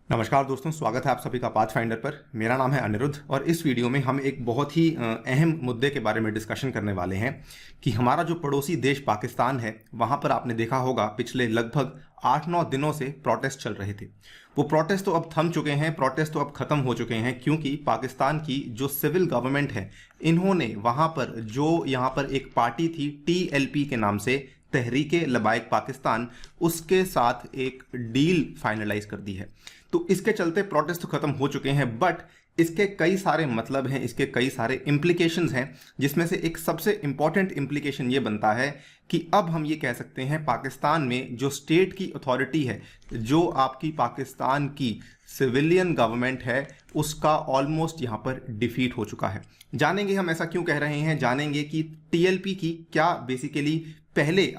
नमस्कार दोस्तों, स्वागत है आप सभी का पाथफाइंडर पर। मेरा नाम है अनिरुद्ध और इस वीडियो में हम एक बहुत ही अहम मुद्दे के बारे में डिस्कशन करने वाले हैं कि हमारा जो पड़ोसी देश पाकिस्तान है, वहाँ पर आपने देखा होगा पिछले लगभग 8-9 दिनों से प्रोटेस्ट चल रहे थे। वो प्रोटेस्ट तो अब थम चुके हैं, प्रोटेस्ट तो अब खत्म हो चुके हैं, क्योंकि पाकिस्तान की जो सिविल गवर्नमेंट है, इन्होंने वहाँ पर जो यहाँ पर एक पार्टी थी TLP के नाम से, तहरीके लबाइक पाकिस्तान, उसके साथ एक डील फाइनलाइज कर दी है। तो इसके चलते प्रोटेस्ट तो खत्म हो चुके हैं, बट इसके कई सारे मतलब हैं, इसके कई सारे इम्प्लीकेशंस हैं, जिसमें से एक सबसे इंपॉर्टेंट इम्प्लीकेशन ये बनता है कि अब हम ये कह सकते हैं पाकिस्तान में जो स्टेट की अथॉरिटी है, जो आपकी पाकिस्तान की सिविलियन गवर्नमेंट है, उसका ऑलमोस्ट यहाँ पर डिफीट हो चुका है। जानेंगे हम ऐसा क्यों कह रहे हैं, जानेंगे कि TLP की क्या बेसिकली पहले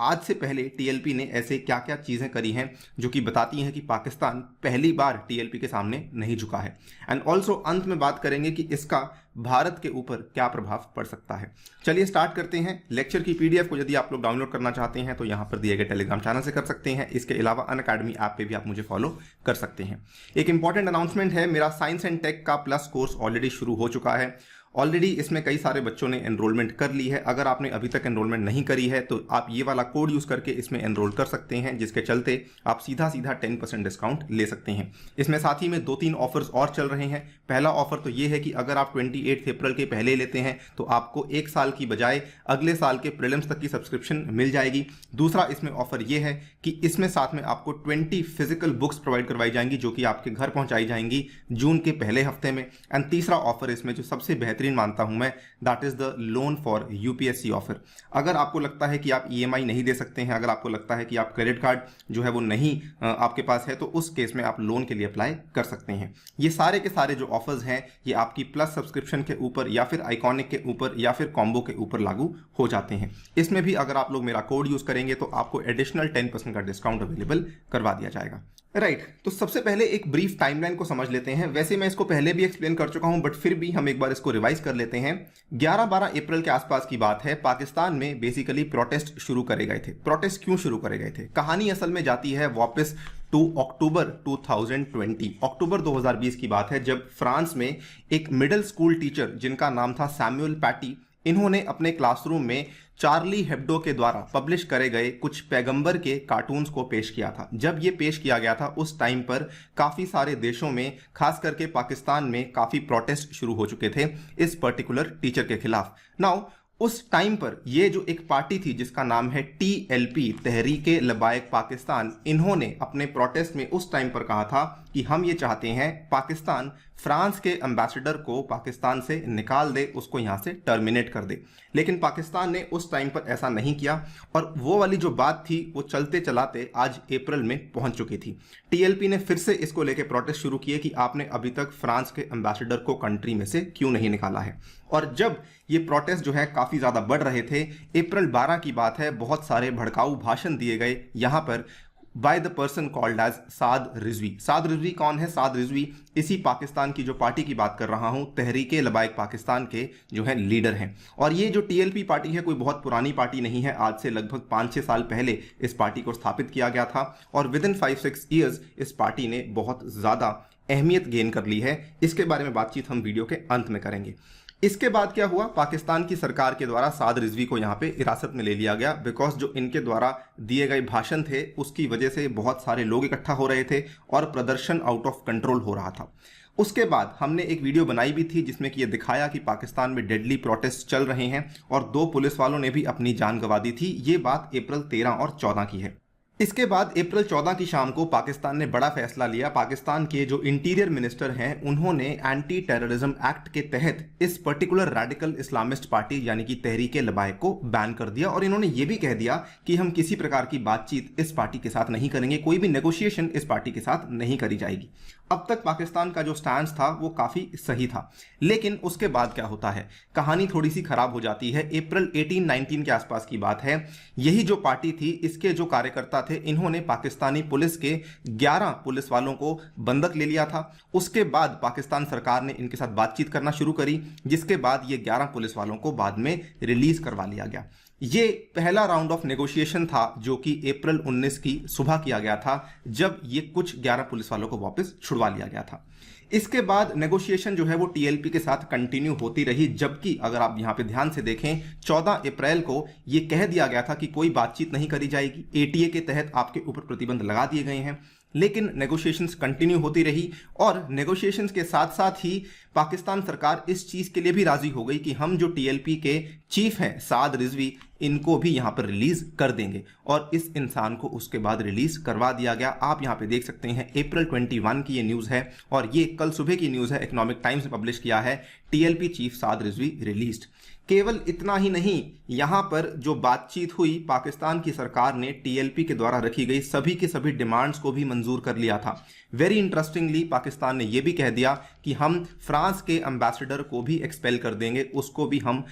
आज से पहले TLP ने ऐसे क्या क्या चीज़ें करी हैं जो कि बताती हैं कि पाकिस्तान पहली बार TLP के सामने नहीं झुका है। एंड ऑल्सो अंत में बात करेंगे कि इसका भारत के ऊपर क्या प्रभाव पड़ सकता है। चलिए स्टार्ट करते हैं। लेक्चर की PDF को यदि आप लोग डाउनलोड करना चाहते हैं तो यहाँ पर दिए गए टेलीग्राम चैनल से कर सकते हैं। इसके अलावा अनअकैडमी ऐप पे भी आप मुझे फॉलो कर सकते हैं। एक इंपॉर्टेंट अनाउंसमेंट है, मेरा साइंस एंड टेक का प्लस कोर्स ऑलरेडी शुरू हो चुका है। ऑलरेडी इसमें कई सारे बच्चों ने एनरोलमेंट कर ली है। अगर आपने अभी तक एनरोलमेंट नहीं करी है तो आप ये वाला कोड यूज़ करके इसमें एनरोल कर सकते हैं, जिसके चलते आप सीधा 10% डिस्काउंट ले सकते हैं। इसमें साथ ही में 2-3 ऑफर्स और चल रहे हैं। पहला ऑफर तो ये है कि अगर आप 28 अप्रैल के पहले लेते हैं तो आपको 1 साल की बजाय अगले साल के प्रीलिम्स तक की सब्सक्रिप्शन मिल जाएगी। दूसरा इसमें ऑफर ये है कि इसमें साथ में आपको 20 फिजिकल बुक्स प्रोवाइड करवाई जाएंगी, जो कि आपके घर पहुंचाई जाएंगी जून के पहले हफ्ते में। एंड तीसरा ऑफर इसमें जो सबसे बेहतरीन मानता हूं मैं, that is the loan for UPSC offer. अगर आपको लगता है कि आप EMI नहीं दे सकते हैं, अगर आपको लगता है कि आप क्रेडिट कार्ड जो है वो नहीं आपके पास है, तो उस केस में आप लोन के लिए अप्लाई कर सकते हैं। ये सारे के सारे जो ऑफर्स हैं, ये आपकी प्लस सब्सक्रिप्शन के ऊपर या फिर आइकॉनिक के ऊपर या फिर कॉम्बो के ऊपर लागू हो जाते हैं। इसमें भी अगर आप लोग मेरा कोड यूज करेंगे तो आपको एडिशनल 10% का डिस्काउंट अवेलेबल करवा दिया जाएगा। राइट, तो सबसे पहले एक ब्रीफ टाइमलाइन को समझ लेते हैं। वैसे मैं इसको पहले भी एक्सप्लेन कर चुका हूं, बट फिर भी हम एक बार इसको रिवाइज कर लेते हैं। 11-12 अप्रैल के आसपास की बात है। पाकिस्तान में बेसिकली प्रोटेस्ट शुरू करे गए थे। प्रोटेस्ट क्यों शुरू करे गए थे? कहानी असल में जाती है वापस टू अक्टूबर 2020। अक्टूबर 2020 की बात है, जब फ्रांस में एक मिडिल स्कूल टीचर जिनका नाम था सैमुअल पैटी, इन्होंने अपने क्लासरूम में चार्ली हेब्डो के द्वारा पब्लिश करे गए कुछ पैगंबर के कार्टून्स को पेश किया था। जब ये पेश किया गया था, उस टाइम पर काफ़ी सारे देशों में, खास करके पाकिस्तान में, काफ़ी प्रोटेस्ट शुरू हो चुके थे इस पर्टिकुलर टीचर के खिलाफ। नाउ उस टाइम पर ये जो एक पार्टी थी जिसका नाम है TLP, तहरीके लबाइक पाकिस्तान, इन्होंने अपने प्रोटेस्ट में उस टाइम पर कहा था कि हम ये चाहते हैं पाकिस्तान फ्रांस के एम्बेसडर को पाकिस्तान से निकाल दे, उसको यहाँ से टर्मिनेट कर दे। लेकिन पाकिस्तान ने उस टाइम पर ऐसा नहीं किया और वो वाली जो बात थी वो चलते चलाते आज अप्रैल में पहुंच चुकी थी। TLP ने फिर से इसको लेके प्रोटेस्ट शुरू किए कि आपने अभी तक फ्रांस के एम्बेसडर को कंट्री में से क्यों नहीं निकाला है। और जब ये प्रोटेस्ट जो है काफ़ी ज़्यादा बढ़ रहे थे, अप्रैल 12 की बात है, बहुत सारे भड़काऊ भाषण दिए गए यहाँ पर by the person called as Saad Rizvi. Saad Rizvi कौन है? साद रिजवी इसी पाकिस्तान की जो पार्टी की बात कर रहा हूं, तहरीके लबाइक पाकिस्तान के जो है लीडर हैं। और ये जो TLP पार्टी है कोई बहुत पुरानी पार्टी नहीं है। आज से लगभग 5-6 साल पहले इस पार्टी को स्थापित किया गया था और विद इन 5-6 ईयर्स इस पार्टी ने बहुत ज़्यादा अहमियत गेन कर ली है। इसके बारे में बातचीत हम वीडियो के अंत में करेंगे। इसके बाद क्या हुआ? पाकिस्तान की सरकार के द्वारा साद रिजवी को यहाँ पे हिरासत में ले लिया गया, बिकॉज जो इनके द्वारा दिए गए भाषण थे उसकी वजह से बहुत सारे लोग इकट्ठा हो रहे थे और प्रदर्शन आउट ऑफ कंट्रोल हो रहा था। उसके बाद हमने एक वीडियो बनाई भी थी जिसमें कि ये दिखाया कि पाकिस्तान में डेडली प्रोटेस्ट चल रहे हैं और 2 पुलिस वालों ने भी अपनी जान गंवा दी थी। ये बात अप्रैल 13 और 14 की है। इसके बाद अप्रैल 14 की शाम को पाकिस्तान ने बड़ा फैसला लिया। पाकिस्तान के जो इंटीरियर मिनिस्टर हैं, उन्होंने एंटी टेररिज्म एक्ट के तहत इस पर्टिकुलर रेडिकल इस्लामिस्ट पार्टी यानी कि तहरीके लबाइक को बैन कर दिया और इन्होंने ये भी कह दिया कि हम किसी प्रकार की बातचीत इस पार्टी के साथ नहीं करेंगे, कोई भी नेगोशिएशन इस पार्टी के साथ नहीं करी जाएगी। अब तक पाकिस्तान का जो स्टैंड था वो काफ़ी सही था, लेकिन उसके बाद क्या होता है, कहानी थोड़ी सी खराब हो जाती है। अप्रैल 18-19 के आसपास की बात है। यही जो पार्टी थी, इसके जो कार्यकर्ता थे, इन्होंने पाकिस्तानी पुलिस के 11 पुलिस वालों को बंधक ले लिया था। उसके बाद पाकिस्तान सरकार ने इनके साथ बातचीत करना शुरू करी, जिसके बाद ये 11 पुलिस वालों को बाद में रिलीज करवा लिया गया। ये पहला राउंड ऑफ नेगोशिएशन था जो कि अप्रैल 19 की सुबह किया गया था, जब ये कुछ 11 पुलिस वालों को वापस छुड़वा लिया गया था। इसके बाद नेगोशिएशन जो है वो टीएलपी के साथ कंटिन्यू होती रही, जबकि अगर आप यहां पे ध्यान से देखें 14 अप्रैल को ये कह दिया गया था कि कोई बातचीत नहीं करी जाएगी, एटीए के तहत आपके ऊपर प्रतिबंध लगा दिए गए हैं। लेकिन नेगोशिएशंस कंटिन्यू होती रही और नेगोशिएशंस के साथ साथ ही पाकिस्तान सरकार इस चीज के लिए भी राजी हो गई कि हम जो टीएलपी के चीफ हैं साद रिजवी, इनको भी यहां पर रिलीज कर देंगे, और इस इंसान को उसके बाद रिलीज करवा दिया गया। आप यहां पे देख सकते हैं अप्रैल 21 की ये न्यूज है और ये कल सुबह की न्यूज है, इकोनॉमिक टाइम्स ने पब्लिश किया है, टीएलपी चीफ साद रिजवी रिलीज्ड। केवल इतना ही नहीं, यहां पर जो बातचीत हुई, पाकिस्तान की सरकार ने टीएलपी के द्वारा रखी गई सभी की सभी डिमांड्स को भी मंजूर कर लिया था। वेरी इंटरेस्टिंगली पाकिस्तान ने यह भी कह दिया कि हम फ्रांस के एम्बेसडर को भी एक्सपेल कर देंगे, उसको भी हम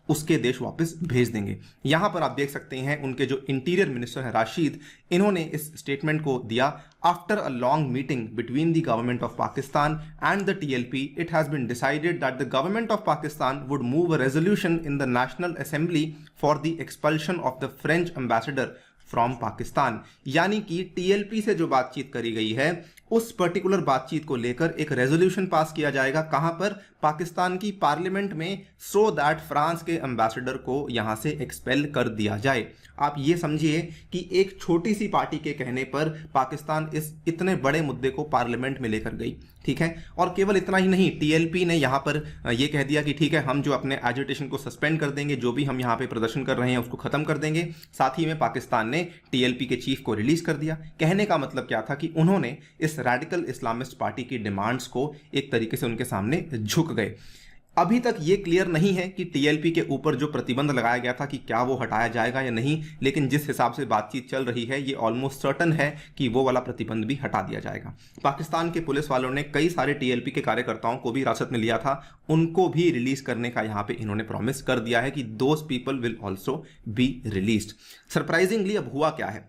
उसके देश वापस भेज देंगे। यहां पर आप देख सकते हैं उनके जो इंटीरियर मिनिस्टर हैं राशिद, इन्होंने इस स्टेटमेंट को दिया, after a long meeting between the government of Pakistan and the TLP, it has been decided that the government of Pakistan would move a resolution in the national assembly for the expulsion of the French ambassador from Pakistan. यानी कि TLP से जो बातचीत करी गई है उस particular बातचीत को लेकर एक रेजोल्यूशन पास किया जाएगा, कहां पर, पाकिस्तान की पार्लियामेंट में, सो दैट फ्रांस के एम्बेसडर को यहां से एक्सपेल कर दिया जाए। आप ये समझिए कि एक छोटी सी पार्टी के कहने पर पाकिस्तान इस इतने बड़े मुद्दे को पार्लियामेंट में लेकर गई, ठीक है। और केवल इतना ही नहीं, टीएलपी ने यहां पर यह कह दिया कि ठीक है, हम जो अपने एजिटेशन को सस्पेंड कर देंगे, जो भी हम यहां पे प्रदर्शन कर रहे हैं उसको खत्म कर देंगे। साथ ही में पाकिस्तान ने टीएलपी के चीफ को रिलीज कर दिया। कहने का मतलब क्या था कि उन्होंने इस रैडिकल इस्लामिस्ट पार्टी की डिमांड्स को एक तरीके से उनके सामने झुक गए। अभी तक ये क्लियर नहीं है कि टीएलपी के ऊपर जो प्रतिबंध लगाया गया था कि क्या वो हटाया जाएगा या नहीं, लेकिन जिस हिसाब से बातचीत चल रही है ये ऑलमोस्ट सर्टन है कि वो वाला प्रतिबंध भी हटा दिया जाएगा। पाकिस्तान के पुलिस वालों ने कई सारे टीएलपी के कार्यकर्ताओं को भी हिरासत में लिया था, उनको भी रिलीज करने का यहाँ पे इन्होंने प्रॉमिस कर दिया है कि those people will also be released. Surprisingly अब हुआ क्या है,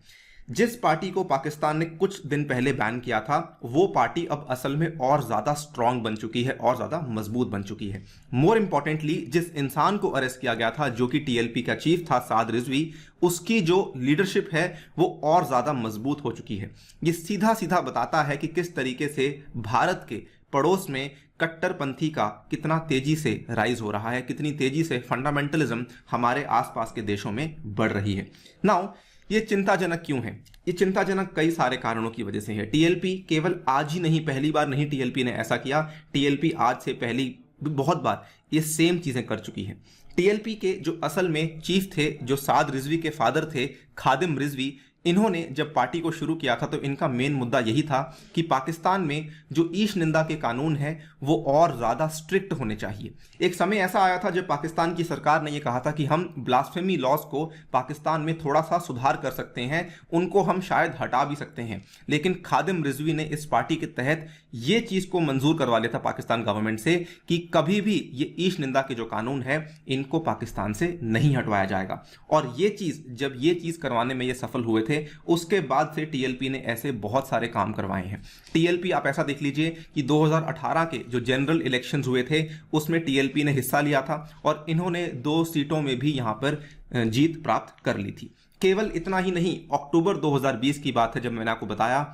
जिस पार्टी को पाकिस्तान ने कुछ दिन पहले बैन किया था वो पार्टी अब असल में और ज्यादा स्ट्रांग बन चुकी है और ज्यादा मजबूत बन चुकी है। मोर इंपॉर्टेंटली, जिस इंसान को अरेस्ट किया गया था जो कि टीएलपी का चीफ था साद रिजवी, उसकी जो लीडरशिप है वो और ज्यादा मजबूत हो चुकी है। ये सीधा सीधा बताता है कि किस तरीके से भारत के पड़ोस में कट्टरपंथी का कितना तेजी से राइज हो रहा है, कितनी तेजी से फंडामेंटलिज्म हमारे आसपास के देशों में बढ़ रही है। नाउ ये चिंताजनक क्यों है? ये चिंताजनक कई सारे कारणों की वजह से है। टीएलपी केवल आज ही नहीं, पहली बार नहीं टीएलपी ने ऐसा किया। टीएलपी आज से पहली बहुत बार ये सेम चीजें कर चुकी है। टीएलपी के जो असल में चीफ थे, जो साद रिजवी के फादर थे, खादिम रिजवी, इन्होंने जब पार्टी को शुरू किया था तो इनका मेन मुद्दा यही था कि पाकिस्तान में जो ईश निंदा के कानून है वो और ज्यादा स्ट्रिक्ट होने चाहिए। एक समय ऐसा आया था जब पाकिस्तान की सरकार ने यह कहा था कि हम ब्लास्फेमी लॉज को पाकिस्तान में थोड़ा सा सुधार कर सकते हैं, उनको हम शायद हटा भी सकते हैं, लेकिन खादिम रिजवी ने इस पार्टी के तहत ये चीज को मंजूर करवा लिया था पाकिस्तान गवर्नमेंट से कि कभी भी ये ईश निंदा के जो कानून है इनको पाकिस्तान से नहीं हटवाया जाएगा। और ये चीज, जब ये चीज करवाने में ये सफल हुए थे, उसके बाद से टीएलपी ने ऐसे बहुत सारे काम करवाए हैं। टीएलपी, आप ऐसा देख लीजिए कि 2018 के जो जनरल इलेक्शंस हुए थे उसमें टीएलपी ने हिस्सा लिया था और इन्होंने 2 सीटों में भी यहां पर जीत प्राप्त कर ली थी। केवल इतना ही नहीं, अक्टूबर 2020 की बात है जब मैंने आपको बताया,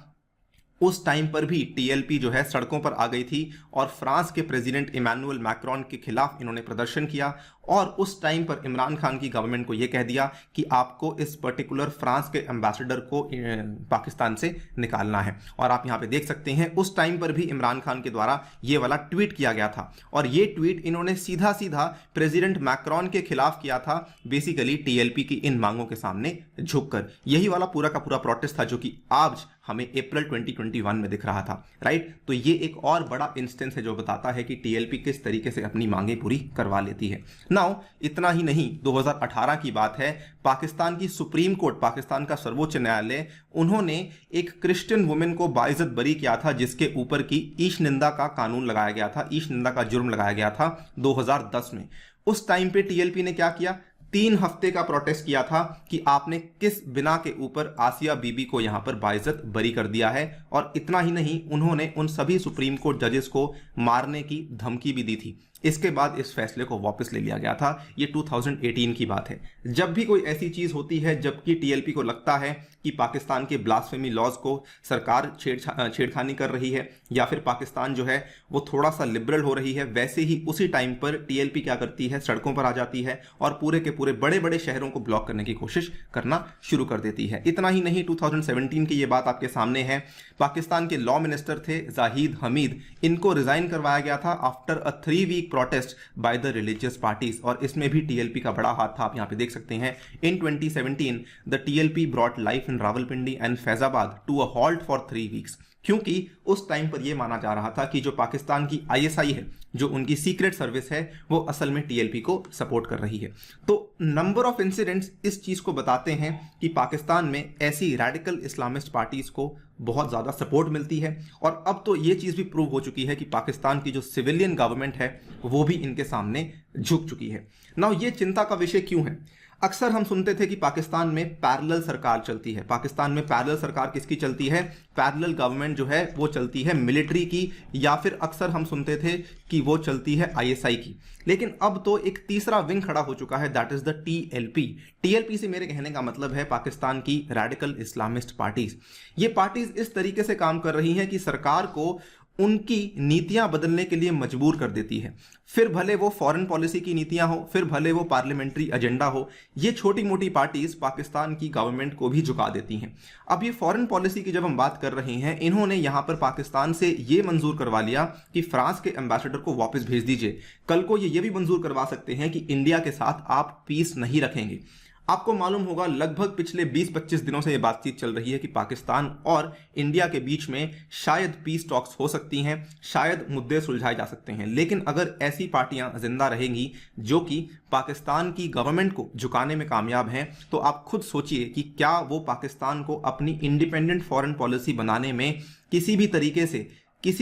उस टाइम पर भी टीएलपी जो है सड़कों पर आ गई थी और फ्रांस के प्रेसिडेंट इमैनुअल मैक्रोन के खिलाफ इन्होंने प्रदर्शन किया और उस टाइम पर इमरान खान की गवर्नमेंट को यह कह दिया कि आपको इस पर्टिकुलर फ्रांस के एम्बेसडर को पाकिस्तान से निकालना है। और आप यहां पे देख सकते हैं उस टाइम पर भी इमरान खान के द्वारा ये वाला ट्वीट किया गया था और ये ट्वीट इन्होंने सीधा सीधा प्रेसिडेंट मैक्रोन के खिलाफ किया था, बेसिकली टीएलपी की इन मांगों के सामने झुककर। यही वाला पूरा का पूरा प्रोटेस्ट था जो कि आज हमें अप्रैल 2021 में दिख रहा था, राइट। तो ये एक और बड़ा इंस्टेंस है जो बताता है कि टीएलपी किस तरीके से अपनी मांगे पूरी करवा लेती है। नाउ इतना ही नहीं, 2018 की बात है, पाकिस्तान की सुप्रीम कोर्ट, पाकिस्तान का सर्वोच्च न्यायालय, उन्होंने एक क्रिश्चियन वुमेन को बाइज्जत बरी किया था जिसके ऊपर की ईश निंदा का कानून लगाया गया था, ईश निंदा का जुर्म लगाया गया था 2010 में। उस टाइम पे टीएलपी ने क्या किया, 3 हफ्ते का प्रोटेस्ट किया था कि आपने किस बिना के ऊपर आसिया बीबी को यहां पर बाइज्जत बरी कर दिया है। और इतना ही नहीं, उन्होंने उन सभी सुप्रीम कोर्ट जजेस को मारने की धमकी भी दी थी। इसके बाद इस फैसले को वापस ले लिया गया था। ये 2018 की बात है। जब भी कोई ऐसी चीज होती है जबकि टीएलपी को लगता है कि पाकिस्तान के ब्लास्फेमी लॉज को सरकार छेड़खानी कर रही है या फिर पाकिस्तान जो है वो थोड़ा सा लिबरल हो रही है, वैसे ही उसी टाइम पर टीएलपी क्या करती है, सड़कों पर आ जाती है और पूरे के पूरे बड़े बड़े शहरों को ब्लॉक करने की कोशिश करना शुरू कर देती है। इतना ही नहीं, 2017 की ये बात आपके सामने है। पाकिस्तान के लॉ मिनिस्टर थे जाहिद हमीद, इनको रिजाइन करवाया गया था after a 3 week protest by the religious parties, और इसमें भी टीएलपी का बड़ा हाथ था। आप यहां पे देख सकते हैं, in 2017 the TLP brought life in Rawalpindi and Faizabad to a halt for 3 weeks, क्योंकि उस टाइम पर यह माना जा रहा था कि जो पाकिस्तान की आईएसआई है, जो उनकी सीक्रेट सर्विस है, वो असल में टीएलपी को सपोर्ट कर रही है। तो नंबर ऑफ इंसिडेंट्स इस चीज को बताते हैं कि पाकिस्तान में ऐसी रैडिकल इस्लामिस्ट पार्टीज को बहुत ज्यादा सपोर्ट मिलती है। और अब तो ये चीज भी प्रूव हो चुकी है कि पाकिस्तान की जो सिविलियन गवर्नमेंट है वो भी इनके सामने झुक चुकी है। नाउ ये चिंता का विषय क्यों है? अक्सर हम सुनते थे कि पाकिस्तान में पैरेलल सरकार चलती है। पाकिस्तान में पैरेलल सरकार किसकी चलती है? पैरेलल गवर्नमेंट जो है वो चलती है मिलिट्री की, या फिर अक्सर हम सुनते थे कि वो चलती है आईएसआई की। लेकिन अब तो एक तीसरा विंग खड़ा हो चुका है, that is the TLP. TLP से मेरे कहने का मतलब है पाकिस्तान की रैडिकल इस्लामिस्ट पार्टीज। ये पार्टीज इस तरीके से काम कर रही हैं कि सरकार को उनकी नीतियां बदलने के लिए मजबूर कर देती है। फिर भले वो फॉरेन पॉलिसी की नीतियां हो, फिर भले वो पार्लियामेंट्री एजेंडा हो, ये छोटी मोटी पार्टीज पाकिस्तान की गवर्नमेंट को भी झुका देती हैं। अब ये फॉरेन पॉलिसी की जब हम बात कर रहे हैं, इन्होंने यहां पर पाकिस्तान से ये मंजूर करवा लिया कि फ्रांस के एम्बेसडर को वापस भेज दीजिए। कल को ये भी मंजूर करवा सकते हैं कि इंडिया के साथ आप पीस नहीं रखेंगे। आपको मालूम होगा, लगभग पिछले 20-25 दिनों से यह बातचीत चल रही है कि पाकिस्तान और इंडिया के बीच में शायद पीस टॉक्स हो सकती हैं, शायद मुद्दे सुलझाए जा सकते हैं। लेकिन अगर ऐसी पार्टियां जिंदा रहेंगी जो कि पाकिस्तान की गवर्नमेंट को झुकाने में कामयाब हैं, तो आप खुद सोचिए कि क्या वो पाकिस्तान को अपनी इंडिपेंडेंट फॉरेन पॉलिसी बनाने में किसी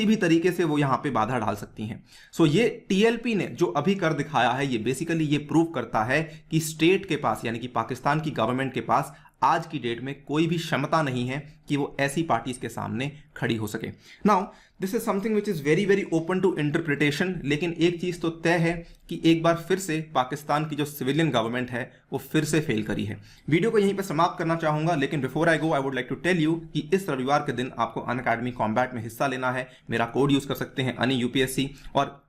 भी तरीके से वो यहां पे बाधा डाल सकती हैं। सो ये टीएलपी ने जो अभी कर दिखाया है, ये बेसिकली ये प्रूव करता है कि स्टेट के पास, यानी कि पाकिस्तान की गवर्नमेंट के पास आज की डेट में कोई भी क्षमता नहीं है कि वो ऐसी पार्टीज के सामने खड़ी हो सके। Now this is something which is very very open to interpretation. लेकिन एक चीज तो तय है कि एक बार फिर से पाकिस्तान की जो सिविलियन गवर्नमेंट है वो फिर से फेल करी है। वीडियो को यहीं पे समाप्त करना चाहूंगा, लेकिन before I go I would like to tell you कि इस रविवार के दिन आपको अनअकैडमी कॉम्बैट में हिस्सा लेना है। मेरा कोड यूज कर सकते हैं अनि यूपीएससी, और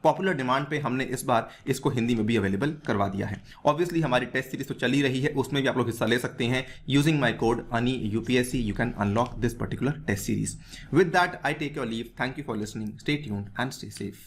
पॉपुलर डिमांड पे हमने इस बार इसको हिंदी में भी अवेलेबल करवा दिया है। ऑब्वियसली हमारी टेस्ट सीरीज तो चल ही रही है, उसमें भी आप लोग हिस्सा ले सकते हैं। Using my code ani UPSC you can unlock this particular test series. With that I take your leave. Thank you for listening, stay tuned and stay safe.